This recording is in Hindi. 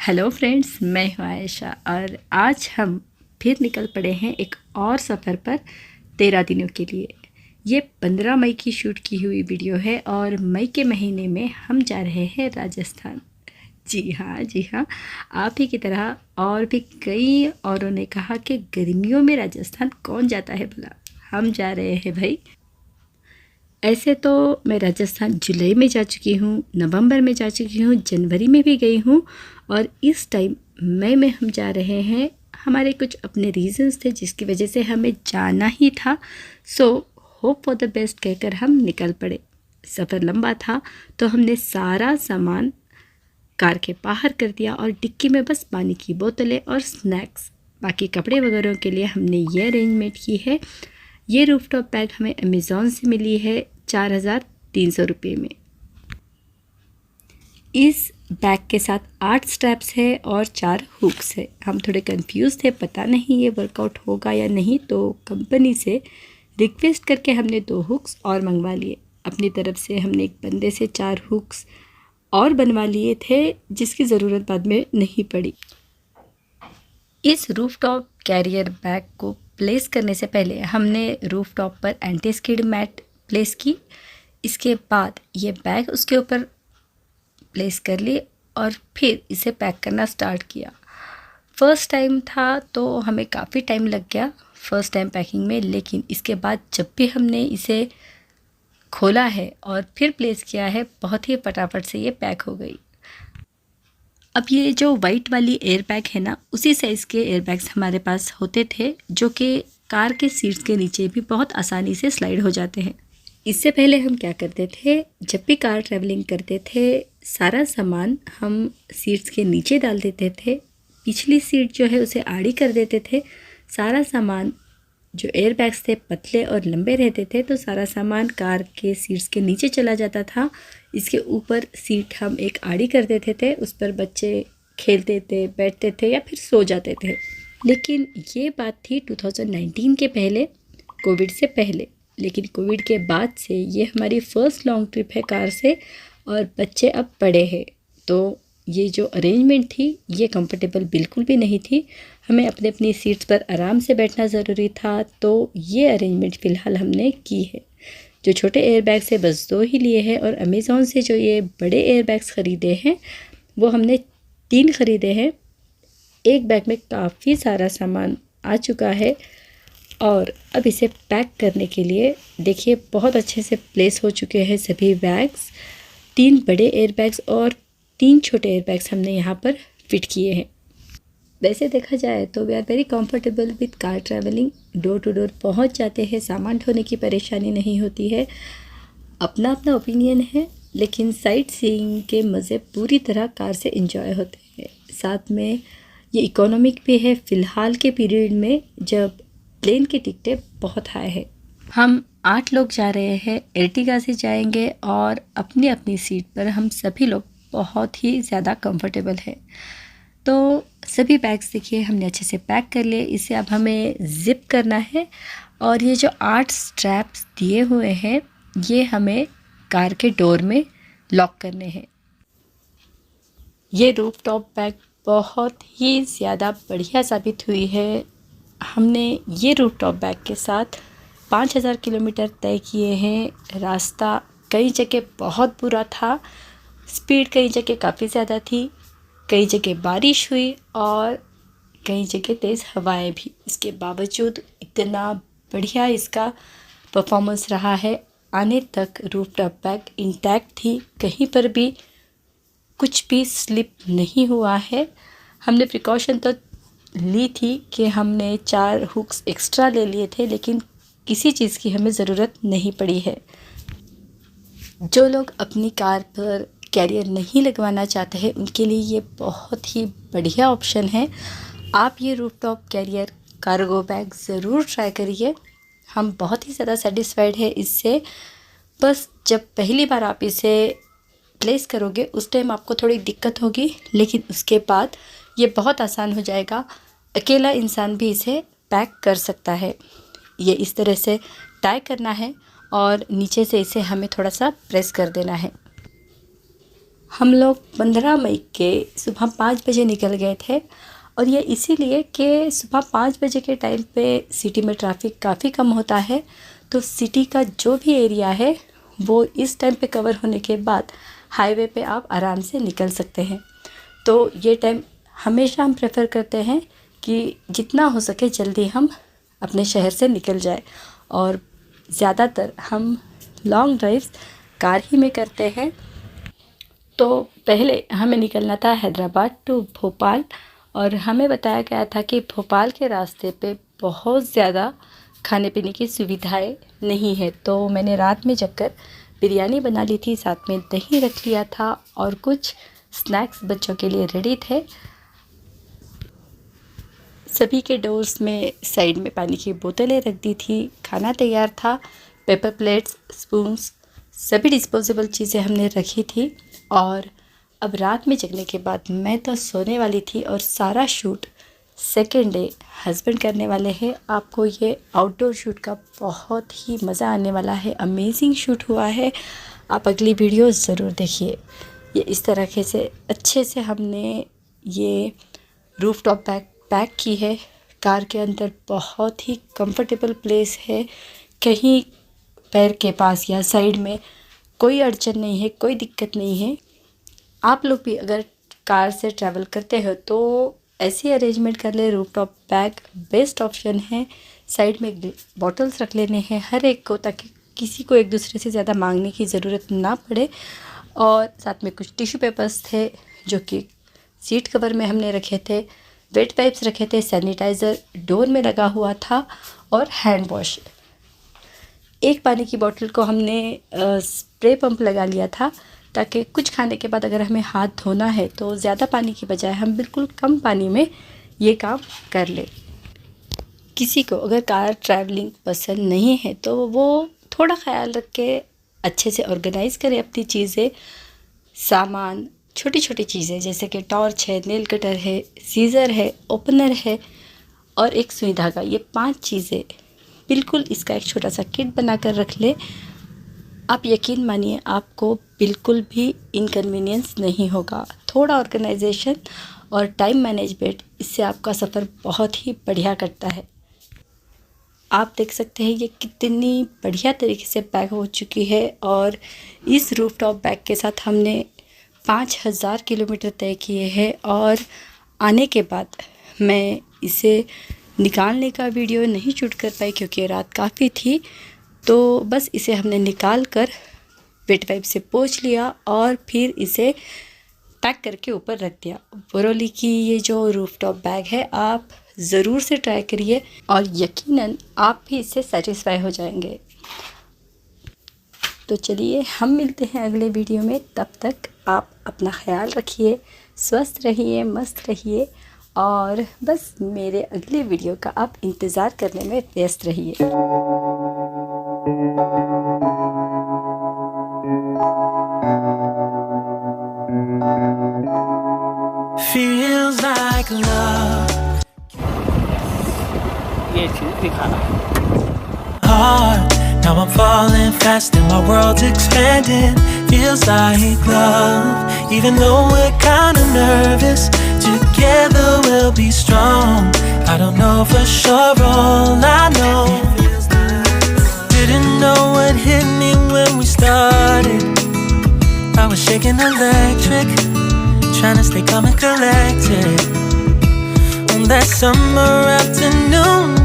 हेलो फ्रेंड्स, मैं हूँ आयशा और आज हम फिर निकल पड़े हैं एक और सफ़र पर 13 दिनों के लिए। ये 15 मई की शूट की हुई वीडियो है और मई के महीने में हम जा रहे हैं राजस्थान। जी हाँ, आप ही की तरह और भी कई औरों ने कहा कि गर्मियों में राजस्थान कौन जाता है भला। हम जा रहे हैं भाई। ऐसे तो मैं राजस्थान जुलाई में जा चुकी हूँ, नवंबर में जा चुकी हूँ, जनवरी में भी गई हूँ और इस टाइम मई में हम जा रहे हैं। हमारे कुछ अपने रीजंस थे जिसकी वजह से हमें जाना ही था। So hope for the best कहकर हम निकल पड़े। सफ़र लंबा था तो हमने सारा सामान कार के बाहर कर दिया और डिक्की में बस पानी की बोतलें और स्नैक्स, बाकी कपड़े वगैरह के लिए हमने ये अरेंजमेंट की है। ये रूफटॉप बैग हमें अमेज़ॉन से मिली है 4,300 रुपये में। इस बैग के साथ 8 स्ट्रैप्स है और 4 हुक्स है। हम थोड़े कंफ्यूज थे, पता नहीं ये वर्कआउट होगा या नहीं, तो कंपनी से रिक्वेस्ट करके हमने 2 हुक्स और मंगवा लिए। अपनी तरफ से हमने एक बंदे से 4 हुक्स और बनवा लिए थे जिसकी ज़रूरत बाद में नहीं पड़ी। इस रूफटॉप कैरियर बैग को प्लेस करने से पहले हमने रूफटॉप पर एंटी स्किड मैट प्लेस की। इसके बाद ये बैग उसके ऊपर प्लेस कर ली और फिर इसे पैक करना स्टार्ट किया। फ़र्स्ट टाइम था तो हमें काफ़ी टाइम लग गया फ़र्स्ट टाइम पैकिंग में, लेकिन इसके बाद जब भी हमने इसे खोला है और फिर प्लेस किया है, बहुत ही फटाफट से ये पैक हो गई। अब ये जो वाइट वाली एयर बैग है ना, उसी साइज़ के एयर बैग्स हमारे पास होते थे जो कि कार के सीट्स के नीचे भी बहुत आसानी से स्लाइड हो जाते हैं। इससे पहले हम क्या करते थे, जब भी कार ट्रैवलिंग करते थे सारा सामान हम सीट्स के नीचे डाल देते थे, पिछली सीट जो है उसे आड़ी कर देते थे। सारा सामान जो एयर बैग्स थे पतले और लंबे रहते थे तो सारा सामान कार के सीट्स के नीचे चला जाता था। इसके ऊपर सीट हम एक आड़ी कर देते थे, उस पर बच्चे खेलते थे, बैठते थे या फिर सो जाते थे। लेकिन ये बात थी 2019 के पहले, कोविड से पहले। लेकिन कोविड के बाद से ये हमारी फ़र्स्ट लॉन्ग ट्रिप है कार से और बच्चे अब बड़े हैं, तो ये जो अरेंजमेंट थी ये कंफर्टेबल बिल्कुल भी नहीं थी। हमें अपने अपनी सीट्स पर आराम से बैठना ज़रूरी था, तो ये अरेंजमेंट फ़िलहाल हमने की है। जो छोटे एयर बैग से बस 2 ही लिए हैं और अमेज़ॉन से जो ये बड़े एयर बैग्स ख़रीदे हैं वो हमने 3 ख़रीदे हैं। एक बैग में काफ़ी सारा सामान आ चुका है और अब इसे पैक करने के लिए देखिए बहुत अच्छे से प्लेस हो चुके हैं सभी बैग्स। 3 बड़े एयर बैग्स और 3 छोटे एयर बैग्स हमने यहाँ पर फिट किए हैं। वैसे देखा जाए तो we are very comfortable with car travelling. Door to door पहुँच जाते हैं, सामान ढोने की परेशानी नहीं होती है। अपना अपना ओपिनियन है, लेकिन साइट सीइंग के मज़े पूरी तरह कार से एंजॉय होते हैं। साथ में ये इकोनॉमिक भी है फ़िलहाल के पीरियड में जब प्लेन की टिकटें बहुत हाई है। हम 8 लोग जा रहे हैं, एर्टिगा से जाएंगे और अपनी अपनी सीट पर हम सभी लोग बहुत ही ज़्यादा कंफर्टेबल है। तो सभी बैग्स देखिए हमने अच्छे से पैक कर लिए। इसे अब हमें ज़िप करना है और ये जो 8 स्ट्रैप्स दिए हुए हैं ये हमें कार के डोर में लॉक करने हैं। ये रूफटॉप बैग बहुत ही ज़्यादा बढ़िया साबित हुई है। हमने ये रूफटॉप बैग के साथ 5,000 किलोमीटर तय किए हैं। रास्ता कई जगह बहुत बुरा था, स्पीड कई जगह काफ़ी ज़्यादा थी, कई जगह बारिश हुई और कई जगह तेज़ हवाएं भी। इसके बावजूद इतना बढ़िया इसका परफॉर्मेंस रहा है। आने तक रूफटॉप बैग इंटैक्ट थी, कहीं पर भी कुछ भी स्लिप नहीं हुआ है। हमने प्रिकॉशन तो ली थी कि हमने 4 हुक्स एक्स्ट्रा ले लिए थे, लेकिन किसी चीज़ की हमें ज़रूरत नहीं पड़ी है। जो लोग अपनी कार पर कैरियर नहीं लगवाना चाहते हैं उनके लिए ये बहुत ही बढ़िया ऑप्शन है। आप ये रूफटॉप कैरियर कार्गो बैग ज़रूर ट्राई करिए। हम बहुत ही ज़्यादा सेटिस्फाइड है इससे। बस जब पहली बार आप इसे प्लेस करोगे उस टाइम आपको थोड़ी दिक्कत होगी, लेकिन उसके बाद ये बहुत आसान हो जाएगा। अकेला इंसान भी इसे पैक कर सकता है। ये इस तरह से टाई करना है और नीचे से इसे हमें थोड़ा सा प्रेस कर देना है। हम लोग 15 मई के सुबह 5 बजे निकल गए थे और ये इसीलिए कि सुबह 5 बजे के टाइम पे सिटी में ट्रैफिक काफ़ी कम होता है, तो सिटी का जो भी एरिया है वो इस टाइम पे कवर होने के बाद हाईवे पे आप आराम से निकल सकते हैं। तो ये टाइम हमेशा हम प्रेफर करते हैं कि जितना हो सके जल्दी हम अपने शहर से निकल जाए, और ज़्यादातर हम लॉन्ग ड्राइव्स कार ही में करते हैं। तो पहले हमें निकलना था हैदराबाद टू भोपाल, और हमें बताया गया था कि भोपाल के रास्ते पे बहुत ज़्यादा खाने पीने की सुविधाएं नहीं है। तो मैंने रात में जगकर बिरयानी बना ली थी, साथ में दही रख लिया था और कुछ स्नैक्स बच्चों के लिए रेडी थे। सभी के डोर्स में साइड में पानी की बोतलें रख दी थी, खाना तैयार था, पेपर प्लेट्स, स्पून्स, सभी डिस्पोजेबल चीज़ें हमने रखी थी। और अब रात में जगने के बाद मैं तो सोने वाली थी और सारा शूट सेकेंड डे हस्बैंड करने वाले हैं। आपको ये आउटडोर शूट का बहुत ही मज़ा आने वाला है, अमेजिंग शूट हुआ है। आप अगली वीडियो ज़रूर देखिए। ये इस तरह से अच्छे से हमने ये रूफ टॉप पैक की है। कार के अंदर बहुत ही कंफर्टेबल प्लेस है, कहीं पैर के पास या साइड में कोई अड़चन नहीं है, कोई दिक्कत नहीं है। आप लोग भी अगर कार से ट्रैवल करते हो तो ऐसी अरेंजमेंट कर ले, roof top bag best option है। साइड में बॉटल्स रख लेने हैं हर एक को, ताकि किसी को एक दूसरे से ज़्यादा मांगने की ज़रूरत ना पड़े। और साथ में कुछ टिश्यू पेपर्स थे जो कि सीट कवर में हमने रखे थे, वेट वाइप्स रखे थे, सैनिटाइज़र डोर में लगा हुआ था और हैंड वॉश। एक पानी की बोतल को हमने स्प्रे पंप लगा लिया था, ताकि कुछ खाने के बाद अगर हमें हाथ धोना है तो ज़्यादा पानी की बजाय हम बिल्कुल कम पानी में ये काम कर ले। किसी को अगर कार ट्रैवलिंग पसंद नहीं है तो वो थोड़ा ख्याल रख के अच्छे से ऑर्गेनाइज़ करें अपनी चीज़ें, सामान, छोटी छोटी चीज़ें जैसे कि टॉर्च है, नेल कटर है, सीज़र है, ओपनर है और एक सुई धागा। ये 5 चीज़ें बिल्कुल इसका एक छोटा सा किट बनाकर रख ले। आप यकीन मानिए आपको बिल्कुल भी इनकन्वीनियंस नहीं होगा। थोड़ा ऑर्गेनाइजेशन और टाइम मैनेजमेंट, इससे आपका सफ़र बहुत ही बढ़िया करता है। आप देख सकते हैं ये कितनी बढ़िया तरीके से पैक हो चुकी है। और इस रूफ टॉप बैग के साथ हमने 5000 किलोमीटर तय किए हैं, और आने के बाद मैं इसे निकालने का वीडियो नहीं शूट कर पाई क्योंकि रात काफ़ी थी। तो बस इसे हमने निकाल कर वेट वाइप से पोंछ लिया और फिर इसे पैक करके ऊपर रख दिया। बोरोली की ये जो रूफ टॉप बैग है आप ज़रूर से ट्राई करिए और यकीनन आप भी इससे सेटिस्फाई हो जाएंगे। तो चलिए हम मिलते हैं अगले वीडियो में। तब तक आप अपना ख्याल रखिए, स्वस्थ रहिए, मस्त रहिए और बस मेरे अगले वीडियो का आप इंतज़ार करने में व्यस्त रहिए। Feels like love. ये चीज़ दिखाना Hard. Now I'm falling fast and my world's expanding. Feels like love. Even though we're kinda nervous, together we'll be strong. I don't know for sure, all I know. Didn't know what hit me when we started. I was shaking electric, trying to stay calm and collected. On that summer afternoon